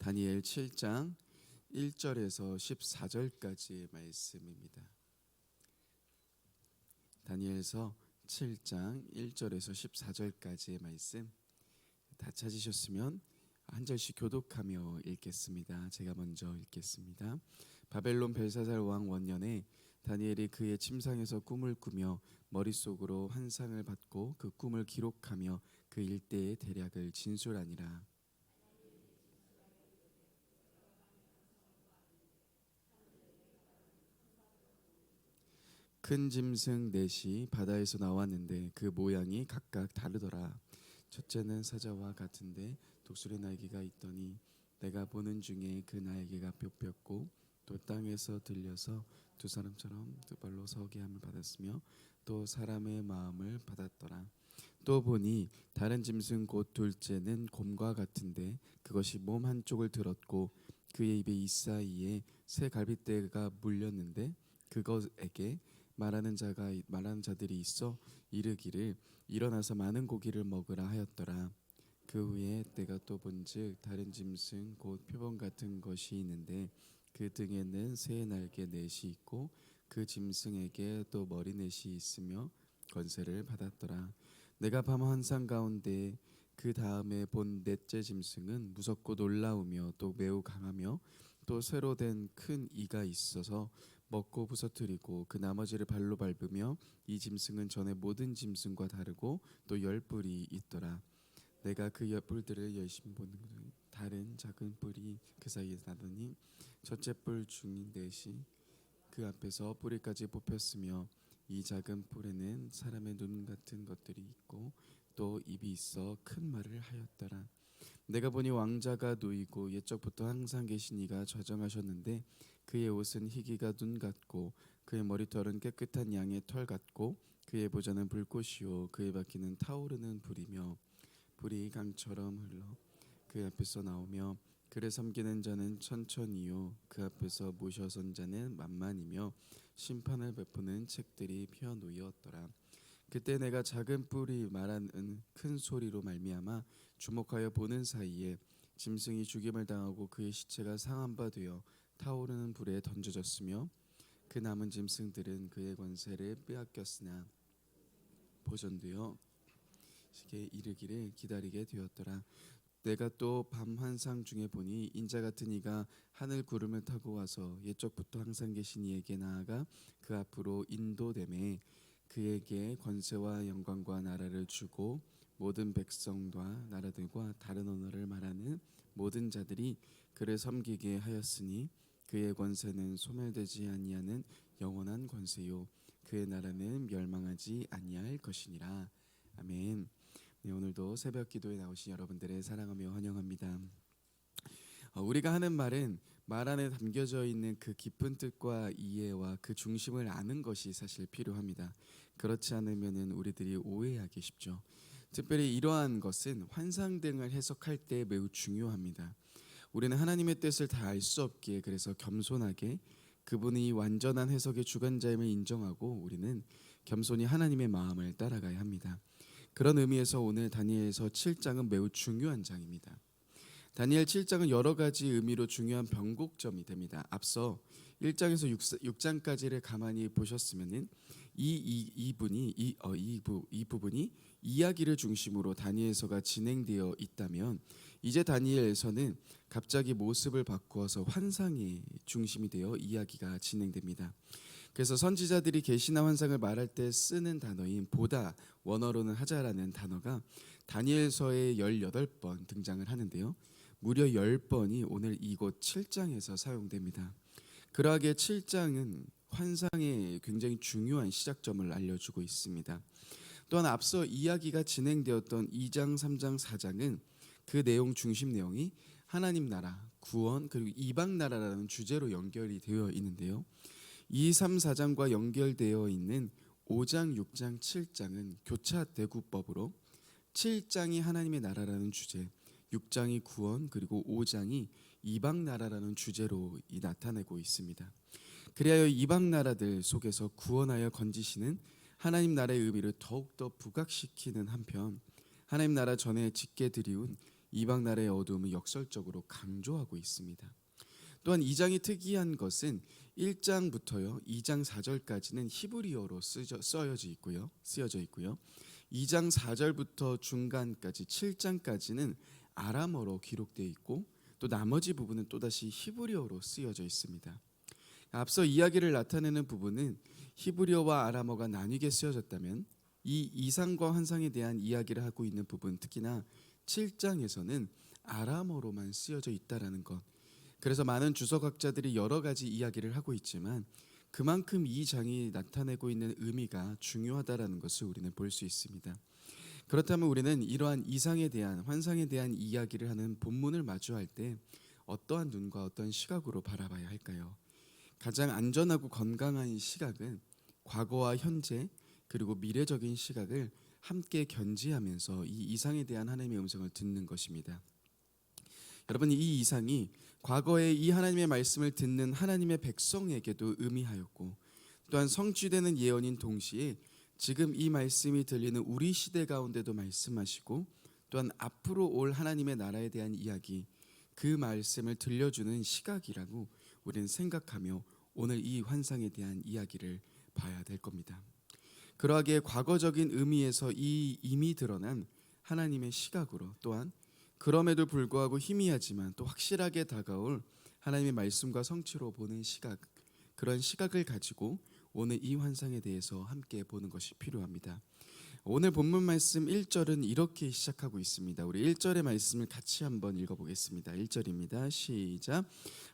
다니엘 7장 1절에서 14절까지의 말씀입니다. 다니엘서 7장 1절에서 14절까지의 말씀 다 찾으셨으면 한 절씩 교독하며 읽겠습니다. 제가 먼저 읽겠습니다. 바벨론 벨사살 왕 원년에 다니엘이 그의 침상에서 꿈을 꾸며 머릿속으로 환상을 받고 그 꿈을 기록하며 그 일대의 대략을 진술하니라. 큰 짐승 넷이 바다에서 나왔는데 그 모양이 각각 다르더라. 첫째는 사자와 같은데 독수리 날개가 있더니 내가 보는 중에 그 날개가 뼈뼈고 또 땅에서 들려서 두 사람처럼 두 발로 서게 함을 받았으며 또 사람의 마음을 받았더라. 또 보니 다른 짐승 곧 둘째는 곰과 같은데 그것이 몸 한쪽을 들었고 그의 입에 이사이에 새 갈빗대가 물렸는데 그것에게 말하는 자들이 있어 이르기를 일어나서 많은 고기를 먹으라 하였더라. 그 후에 내가 또 본즉 다른 짐승 곧 표범 같은 것이 있는데 그 등에는 새 날개 넷이 있고 그 짐승에게 또 머리 넷이 있으며 권세를 받았더라. 내가 밤 환상 가운데 그 다음에 본 넷째 짐승은 무섭고 놀라우며 또 매우 강하며 또 쇠로 된 큰 이가 있어서 먹고 부서뜨리고 그 나머지를 발로 밟으며 이 짐승은 전에 모든 짐승과 다르고 또 열 뿔이 있더라. 내가 그 열 뿔들을 열심히 보는 중 다른 작은 뿔이 그 사이에 나더니 첫째 뿔 중인 넷이 그 앞에서 뿌리까지 뽑혔으며 이 작은 뿔에는 사람의 눈 같은 것들이 있고 또 입이 있어 큰 말을 하였더라. 내가 보니 왕자가 누이고 옛적부터 항상 계신 이가 좌정하셨는데 그의 옷은 희기가 눈 같고 그의 머리털은 깨끗한 양의 털 같고 그의 보좌는 불꽃이요 그의 바퀴는 타오르는 불이며 불이 강처럼 흘러 그 앞에서 나오며 그를 섬기는 자는 천천히요 그 앞에서 모셔선 자는 만만이며 심판을 베푸는 책들이 펴 놓였더라. 그때 내가 작은 뿔이 말하는 큰 소리로 말미암아 주목하여 보는 사이에 짐승이 죽임을 당하고 그의 시체가 상한 바 되어 타오르는 불에 던져졌으며 그 남은 짐승들은 그의 권세를 빼앗겼으나 보존되어 시기에 이르기를 기다리게 되었더라. 내가 또 밤 환상 중에 보니 인자 같은 이가 하늘 구름을 타고 와서 옛적부터 항상 계신 이에게 나아가 그 앞으로 인도되매 그에게 권세와 영광과 나라를 주고 모든 백성과 나라들과 다른 언어를 말하는 모든 자들이 그를 섬기게 하였으니 그의 권세는 소멸되지 아니하는 영원한 권세요 그의 나라는 멸망하지 아니할 것이니라. 아멘. 네, 오늘도 새벽 기도에 나오신 여러분들을 사랑하며 환영합니다. 우리가 하는 말은 말 안에 담겨져 있는 그 깊은 뜻과 이해와 그 중심을 아는 것이 사실 필요합니다. 그렇지 않으면 우리들이 오해하기 쉽죠. 특별히 이러한 것은 환상 등을 해석할 때 매우 중요합니다. 우리는 하나님의 뜻을 다 알 수 없기에 그래서 겸손하게 그분이 완전한 해석의 주관자임을 인정하고 우리는 겸손히 하나님의 마음을 따라가야 합니다. 그런 의미에서 오늘 다니엘서 7장은 매우 중요한 장입니다. 다니엘 7장은 여러 가지 의미로 중요한 변곡점이 됩니다. 앞서 1장에서 6장까지를 가만히 보셨으면 이 부분이 이야기를 중심으로 다니엘서가 진행되어 있다면 이제 다니엘서는 갑자기 모습을 바꾸어서 환상이 중심이 되어 이야기가 진행됩니다. 그래서 선지자들이 계시나 환상을 말할 때 쓰는 단어인 보다, 원어로는 하자라는 단어가 다니엘서에 18번 등장을 하는데요. 무려 10번이 오늘 이곳 7장에서 사용됩니다. 그러하기에 7장은 환상의 굉장히 중요한 시작점을 알려주고 있습니다. 또한 앞서 이야기가 진행되었던 2장, 3장, 4장은 그 내용 중심 내용이 하나님 나라, 구원 그리고 이방 나라라는 주제로 연결이 되어 있는데요. 2, 3, 4장과 연결되어 있는 5장, 6장, 7장은 교차대구법으로 7장이 하나님의 나라라는 주제, 6장이 구원 그리고 5장이 이방 나라라는 주제로 나타내고 있습니다. 그리하여 이방 나라들 속에서 구원하여 건지시는 하나님 나라의 의미를 더욱더 부각시키는 한편 하나님 나라 전에 짓게 드리운 이방 나라의 어두움을 역설적으로 강조하고 있습니다. 또한 2장이 특이한 것은 1장부터요 2장 4절까지는 히브리어로 쓰여져 있고요. 2장 4절부터 중간까지 7장까지는 아람어로 기록되어 있고 또 나머지 부분은 또다시 히브리어로 쓰여져 있습니다. 앞서 이야기를 나타내는 부분은 히브리어와 아람어가 나뉘게 쓰여졌다면 이 이상과 환상에 대한 이야기를 하고 있는 부분, 특히나 7장에서는 아람어로만 쓰여져 있다라는 것. 그래서 많은 주석학자들이 여러 가지 이야기를 하고 있지만 그만큼 이 장이 나타내고 있는 의미가 중요하다라는 것을 우리는 볼 수 있습니다. 그렇다면 우리는 이러한 이상에 대한 환상에 대한 이야기를 하는 본문을 마주할 때 어떠한 눈과 어떤 시각으로 바라봐야 할까요? 가장 안전하고 건강한 시각은 과거와 현재 그리고 미래적인 시각을 함께 견지하면서 이 이상에 대한 하나님의 음성을 듣는 것입니다. 여러분, 이 이상이 과거에 이 하나님의 말씀을 듣는 하나님의 백성에게도 의미하였고 또한 성취되는 예언인 동시에 지금 이 말씀이 들리는 우리 시대 가운데도 말씀하시고 또한 앞으로 올 하나님의 나라에 대한 이야기, 그 말씀을 들려주는 시각이라고 우리는 생각하며 오늘 이 환상에 대한 이야기를 봐야 될 겁니다. 그러하기에 과거적인 의미에서 이 이미 드러난 하나님의 시각으로 또한 그럼에도 불구하고 희미하지만 또 확실하게 다가올 하나님의 말씀과 성취로 보는 시각, 그런 시각을 가지고 오늘 이 환상에 대해서 함께 보는 것이 필요합니다. 오늘 본문 말씀 1절은 이렇게 시작하고 있습니다. 우리 1절의 말씀을 같이 한번 읽어보겠습니다. 1절입니다. 시작.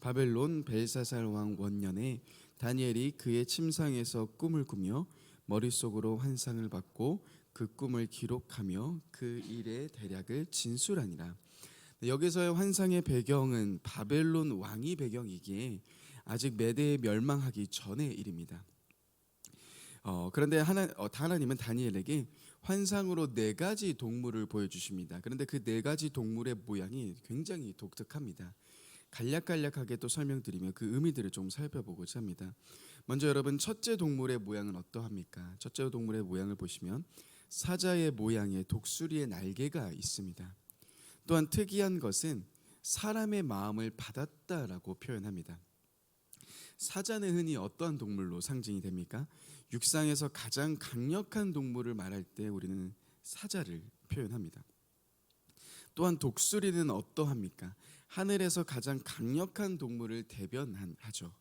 바벨론 벨사살 왕 원년에 다니엘이 그의 침상에서 꿈을 꾸며 머릿속으로 환상을 받고 그 꿈을 기록하며 그 일의 대략을 진술하니라. 여기서의 환상의 배경은 바벨론 왕이 배경이기에 아직 메대에 멸망하기 전의 일입니다. 그런데 하나님은 다니엘에게 환상으로 4가지 동물을 보여주십니다. 그런데 그 4가지 동물의 모양이 굉장히 독특합니다. 간략간략하게 또 설명드리며 그 의미들을 좀 살펴보고자 합니다. 먼저 여러분, 첫째 동물의 모양은 어떠합니까? 첫째 동물의 모양을 보시면 사자의 모양의 독수리의 날개가 있습니다. 또한 특이한 것은 사람의 마음을 받았다라고 표현합니다. 사자는 흔히 어떠한 동물로 상징이 됩니까? 육상에서 가장 강력한 동물을 말할 때 우리는 사자를 표현합니다. 또한 독수리는 어떠합니까? 하늘에서 가장 강력한 동물을 대변하죠.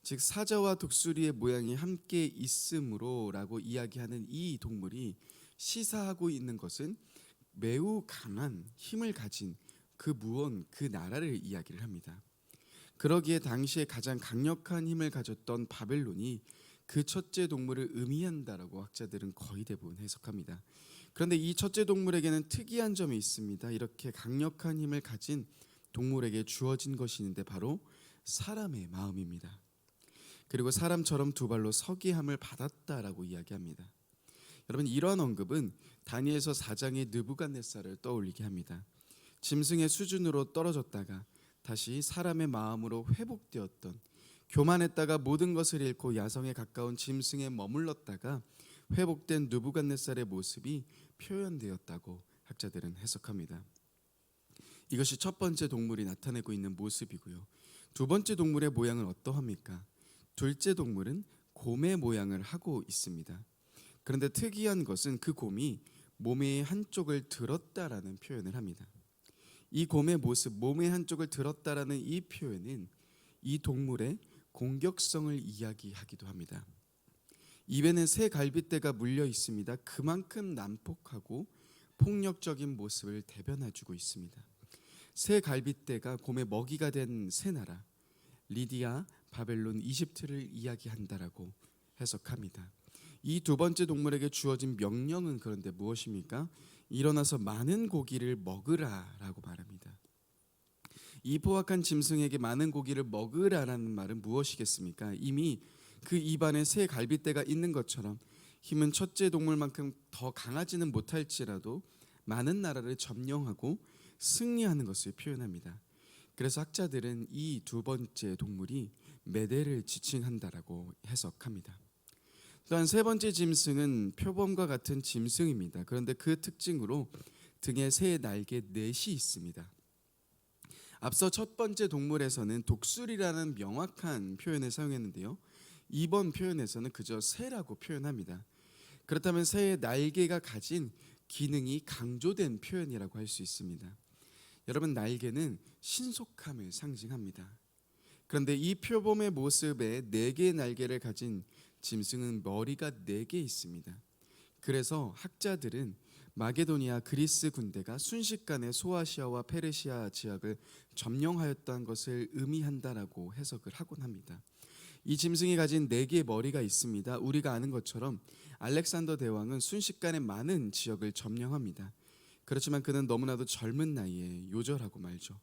즉 사자와 독수리의 모양이 함께 있음으로라고 이야기하는 이 동물이 시사하고 있는 것은 매우 강한 힘을 가진 그 무언, 그 나라를 이야기를 합니다. 그러기에 당시에 가장 강력한 힘을 가졌던 바벨론이 그 첫째 동물을 의미한다라고 학자들은 거의 대부분 해석합니다. 그런데 이 첫째 동물에게는 특이한 점이 있습니다. 이렇게 강력한 힘을 가진 동물에게 주어진 것이 있는데 바로 사람의 마음입니다. 그리고 사람처럼 2발로 서기함을 받았다라고 이야기합니다. 여러분, 이러한 언급은 다니엘서 4장의 느부갓네살을 떠올리게 합니다. 짐승의 수준으로 떨어졌다가 다시 사람의 마음으로 회복되었던, 교만했다가 모든 것을 잃고 야성에 가까운 짐승에 머물렀다가 회복된 느부갓네살의 모습이 표현되었다고 학자들은 해석합니다. 이것이 첫 번째 동물이 나타내고 있는 모습이고요. 두 번째 동물의 모양은 어떠합니까? 둘째 동물은 곰의 모양을 하고 있습니다. 그런데 특이한 것은 그 곰이 몸의 한쪽을 들었다라는 표현을 합니다. 이 곰의 모습, 몸의 한쪽을 들었다라는 이 표현은 이 동물의 공격성을 이야기하기도 합니다. 입에는 새 갈빗대가 물려 있습니다. 그만큼 난폭하고 폭력적인 모습을 대변해주고 있습니다. 새 갈빗대가 곰의 먹이가 된 새 나라, 리디아, 바벨론, 이집트를 이야기한다라고 해석합니다. 이 두 번째 동물에게 주어진 명령은 그런데 무엇입니까? 일어나서 많은 고기를 먹으라라고 말합니다. 이 포악한 짐승에게 많은 고기를 먹으라라는 말은 무엇이겠습니까? 이미 그 입안에 새 갈빗대가 있는 것처럼 힘은 첫째 동물만큼 더 강하지는 못할지라도 많은 나라를 점령하고 승리하는 것을 표현합니다. 그래서 학자들은 이 두 번째 동물이 메대를 지칭한다라고 해석합니다. 또한 세 번째 짐승은 표범과 같은 짐승입니다. 그런데 그 특징으로 등에 새의 날개 넷이 있습니다. 앞서 첫 번째 동물에서는 독수리라는 명확한 표현을 사용했는데요. 이번 표현에서는 그저 새라고 표현합니다. 그렇다면 새의 날개가 가진 기능이 강조된 표현이라고 할 수 있습니다. 여러분, 날개는 신속함을 상징합니다. 그런데 이 표범의 모습에 네 개의 날개를 가진 짐승은 머리가 네 개 있습니다. 그래서 학자들은 마게도니아 그리스 군대가 순식간에 소아시아와 페르시아 지역을 점령하였다는 것을 의미한다라고 해석을 하곤 합니다. 이 짐승이 가진 네 개의 머리가 있습니다. 우리가 아는 것처럼 알렉산더 대왕은 순식간에 많은 지역을 점령합니다. 그렇지만 그는 너무나도 젊은 나이에 요절하고 말죠.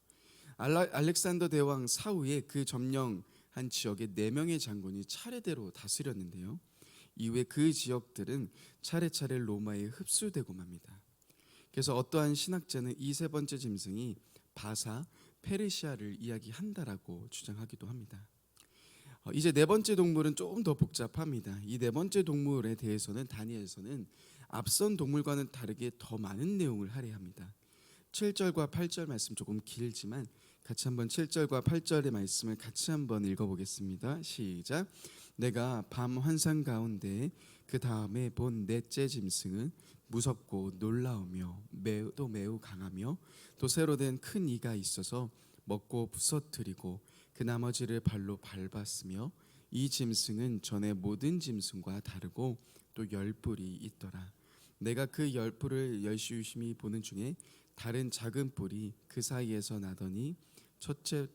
알렉산더 대왕 사후에 그 점령한 지역의 4명의 장군이 차례대로 다스렸는데요. 이후에 그 지역들은 차례차례 로마에 흡수되고 맙니다. 그래서 어떠한 신학자는 이 세 번째 짐승이 바사, 페르시아를 이야기한다라고 주장하기도 합니다. 이제 네 번째 동물은 조금 더 복잡합니다. 이 네 번째 동물에 대해서는 다니엘서는 앞선 동물과는 다르게 더 많은 내용을 할애합니다. 7절과 8절 말씀 조금 길지만 같이 한번 7절과 8절의 말씀을 같이 한번 읽어보겠습니다. 시작. 내가 밤 환상 가운데 그 다음에 본 넷째 짐승은 무섭고 놀라우며 매우 강하며 또 새로 된 큰 이가 있어서 먹고 부서뜨리고 그 나머지를 발로 밟았으며 이 짐승은 전에 모든 짐승과 다르고 또 10뿔이 있더라. 내가 그 10뿔을 열심히 보는 중에 다른 작은 뿔이 그 사이에서 나더니 첫째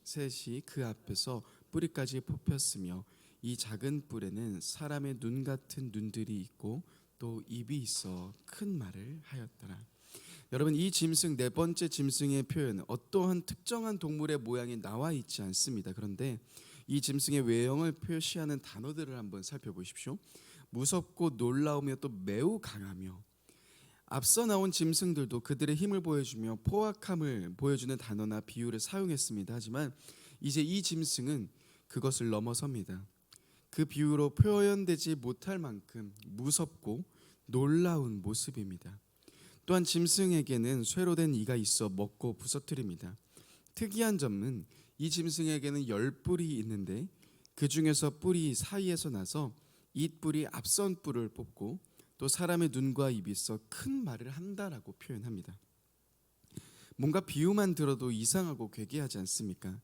셋이 그 앞에서 뿌리까지 뽑혔으며 이 작은 뿔에는 사람의 눈 같은 눈들이 있고 또 입이 있어 큰 말을 하였더라. 여러분, 이 짐승 네 번째 짐승의 표현 어떠한 특정한 동물의 모양이 나와 있지 않습니다. 그런데 이 짐승의 외형을 표시하는 단어들을 한번 살펴보십시오. 무섭고 놀라우며 또 매우 강하며. 앞서 나온 짐승들도 그들의 힘을 보여주며 포악함을 보여주는 단어나 비유를 사용했습니다. 하지만 이제 이 짐승은 그것을 넘어섭니다. 그 비유로 표현되지 못할 만큼 무섭고 놀라운 모습입니다. 또한 짐승에게는 쇠로 된 이가 있어 먹고 부서뜨립니다. 특이한 점은 이 짐승에게는 10뿔이 있는데 그 중에서 뿔이 사이에서 나서 이 뿔이 앞선 뿔을 뽑고 또 사람의 눈과 입이 있어 큰 말을 한다라고 표현합니다. 뭔가 비유만 들어도 이상하고 괴기하지 않습니까?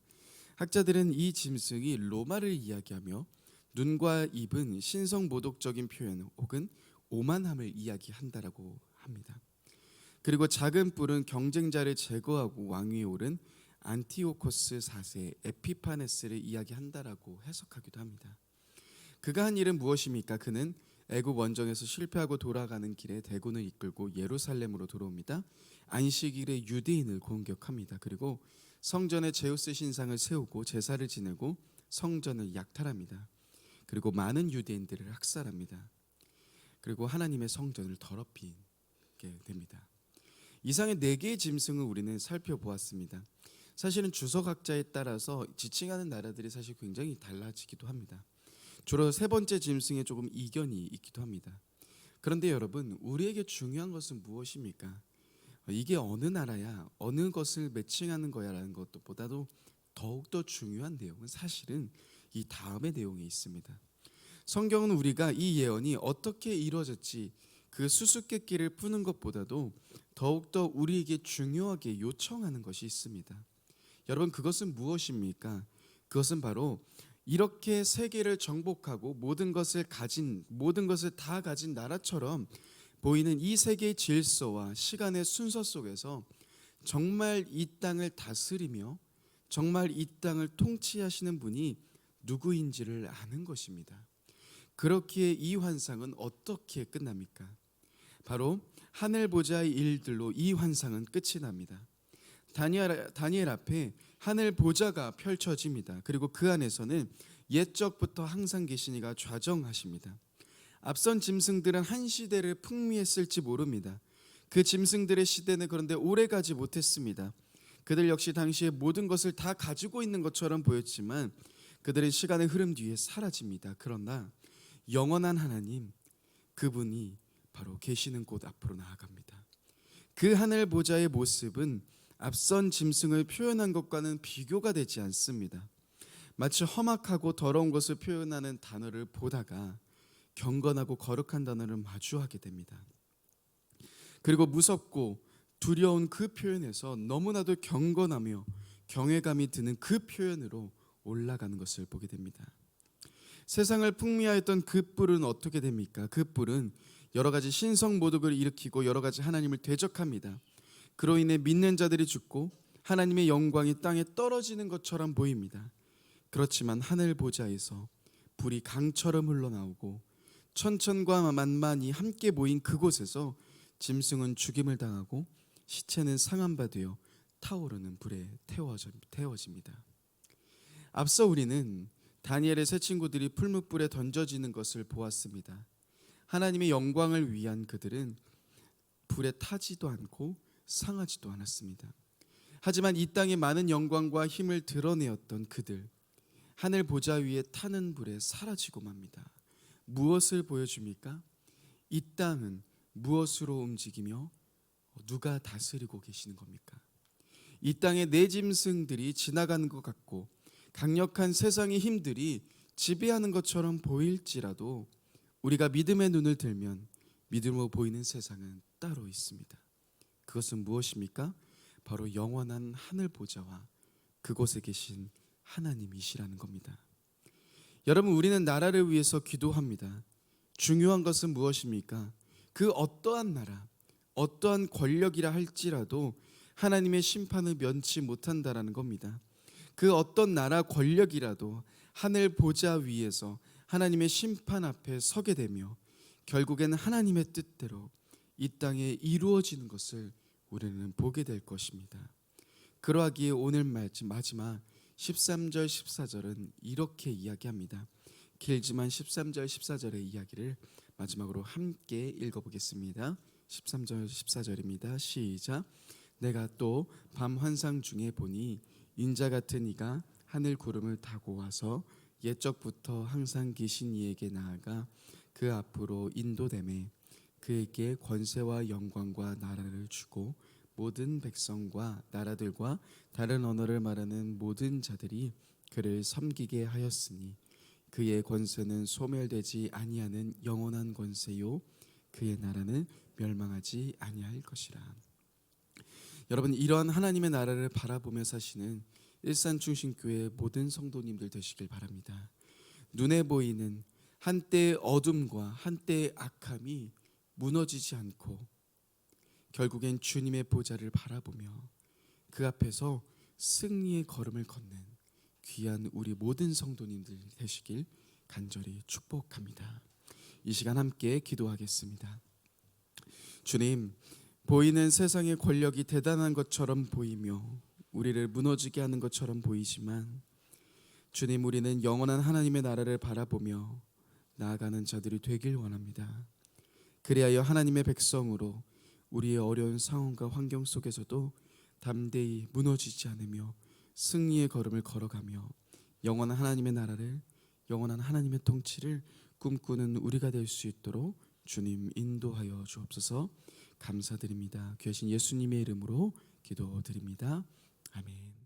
학자들은 이 짐승이 로마를 이야기하며 눈과 입은 신성모독적인 표현 혹은 오만함을 이야기한다라고 합니다. 그리고 작은 뿔은 경쟁자를 제거하고 왕위에 오른 안티오코스 4세 에피파네스를 이야기한다라고 해석하기도 합니다. 그가 한 일은 무엇입니까? 그는 애굽 원정에서 실패하고 돌아가는 길에 대군을 이끌고 예루살렘으로 돌아옵니다. 안식일에 유대인을 공격합니다. 그리고 성전에 제우스 신상을 세우고 제사를 지내고 성전을 약탈합니다. 그리고 많은 유대인들을 학살합니다. 그리고 하나님의 성전을 더럽히게 됩니다. 이상의 4개의 짐승을 우리는 살펴보았습니다. 사실은 주석학자에 따라서 지칭하는 나라들이 사실 굉장히 달라지기도 합니다. 주로 세 번째 짐승에 조금 이견이 있기도 합니다. 그런데 여러분, 우리에게 중요한 것은 무엇입니까? 이게 어느 나라야, 어느 것을 매칭하는 거야라는 것보다도 더욱더 중요한 내용은 사실은 이 다음의 내용에 있습니다. 성경은 우리가 이 예언이 어떻게 이루어졌지 그 수수께끼를 푸는 것보다도 더욱더 우리에게 중요하게 요청하는 것이 있습니다. 여러분, 그것은 무엇입니까? 그것은 바로 이렇게 세계를 정복하고 모든 것을 다 가진 나라처럼 보이는 이 세계의 질서와 시간의 순서 속에서 정말 이 땅을 다스리며 정말 이 땅을 통치하시는 분이 누구인지를 아는 것입니다. 그렇기에 이 환상은 어떻게 끝납니까? 바로 하늘 보좌의 일들로 이 환상은 끝이 납니다. 다니엘 앞에 하늘 보좌가 펼쳐집니다. 그리고 그 안에서는 옛적부터 항상 계신 이가 좌정하십니다. 앞선 짐승들은 한 시대를 풍미했을지 모릅니다. 그 짐승들의 시대는 그런데 오래가지 못했습니다. 그들 역시 당시에 모든 것을 다 가지고 있는 것처럼 보였지만 그들은 시간의 흐름 뒤에 사라집니다. 그러나 영원한 하나님, 그분이 바로 계시는 곳 앞으로 나아갑니다. 그 하늘 보좌의 모습은 앞선 짐승을 표현한 것과는 비교가 되지 않습니다. 마치 험악하고 더러운 것을 표현하는 단어를 보다가 경건하고 거룩한 단어를 마주하게 됩니다. 그리고 무섭고 두려운 그 표현에서 너무나도 경건하며 경외감이 드는 그 표현으로 올라가는 것을 보게 됩니다. 세상을 풍미하였던 그 뿔은 어떻게 됩니까? 그 뿔은 여러 가지 신성 모독을 일으키고 여러 가지 하나님을 대적합니다. 그로 인해 믿는 자들이 죽고 하나님의 영광이 땅에 떨어지는 것처럼 보입니다. 그렇지만 하늘 보좌에서 불이 강처럼 흘러나오고 천천과 만만이 함께 모인 그곳에서 짐승은 죽임을 당하고 시체는 상한 바 되어 타오르는 불에 태워집니다. 앞서 우리는 다니엘의 세 친구들이 풀무불에 던져지는 것을 보았습니다. 하나님의 영광을 위한 그들은 불에 타지도 않고 상하지도 않았습니다. 하지만 이 땅에 많은 영광과 힘을 드러내었던 그들, 하늘 보좌 위에 타는 불에 사라지고 맙니다. 무엇을 보여줍니까? 이 땅은 무엇으로 움직이며 누가 다스리고 계시는 겁니까? 이 땅의 내 짐승들이 지나가는 것 같고 강력한 세상의 힘들이 지배하는 것처럼 보일지라도 우리가 믿음의 눈을 들면 믿음으로 보이는 세상은 따로 있습니다. 그것은 무엇입니까? 바로 영원한 하늘 보좌와 그곳에 계신 하나님이시라는 겁니다. 여러분, 우리는 나라를 위해서 기도합니다. 중요한 것은 무엇입니까? 그 어떠한 나라, 어떠한 권력이라 할지라도 하나님의 심판을 면치 못한다라는 겁니다. 그 어떤 나라 권력이라도 하늘 보좌 위에서 하나님의 심판 앞에 서게 되며 결국에는 하나님의 뜻대로 이 땅에 이루어지는 것을 우리는 보게 될 것입니다. 그러하기에 오늘 마지막 13절 14절은 이렇게 이야기합니다. 길지만 13절 14절의 이야기를 마지막으로 함께 읽어보겠습니다. 13절 14절입니다. 시작. 내가 또 밤 환상 중에 보니 인자 같은 이가 하늘 구름을 타고 와서 옛적부터 항상 계신 이에게 나아가 그 앞으로 인도되매 그에게 권세와 영광과 나라를 주고 모든 백성과 나라들과 다른 언어를 말하는 모든 자들이 그를 섬기게 하였으니 그의 권세는 소멸되지 아니하는 영원한 권세요 그의 나라는 멸망하지 아니할 것이라. 여러분, 이러한 하나님의 나라를 바라보며 사시는 일산중심교회 모든 성도님들 되시길 바랍니다. 눈에 보이는 한때의 어둠과 한때의 악함이 무너지지 않고 결국엔 주님의 보좌를 바라보며 그 앞에서 승리의 걸음을 걷는 귀한 우리 모든 성도님들 되시길 간절히 축복합니다. 이 시간 함께 기도하겠습니다. 주님, 보이는 세상의 권력이 대단한 것처럼 보이며 우리를 무너지게 하는 것처럼 보이지만 주님, 우리는 영원한 하나님의 나라를 바라보며 나아가는 자들이 되길 원합니다. 그리하여 하나님의 백성으로 우리의 어려운 상황과 환경 속에서도 담대히 무너지지 않으며 승리의 걸음을 걸어가며 영원한 하나님의 나라를, 영원한 하나님의 통치를 꿈꾸는 우리가 될 수 있도록 주님 인도하여 주옵소서. 감사드립니다. 귀하신 예수님의 이름으로 기도드립니다. 아멘.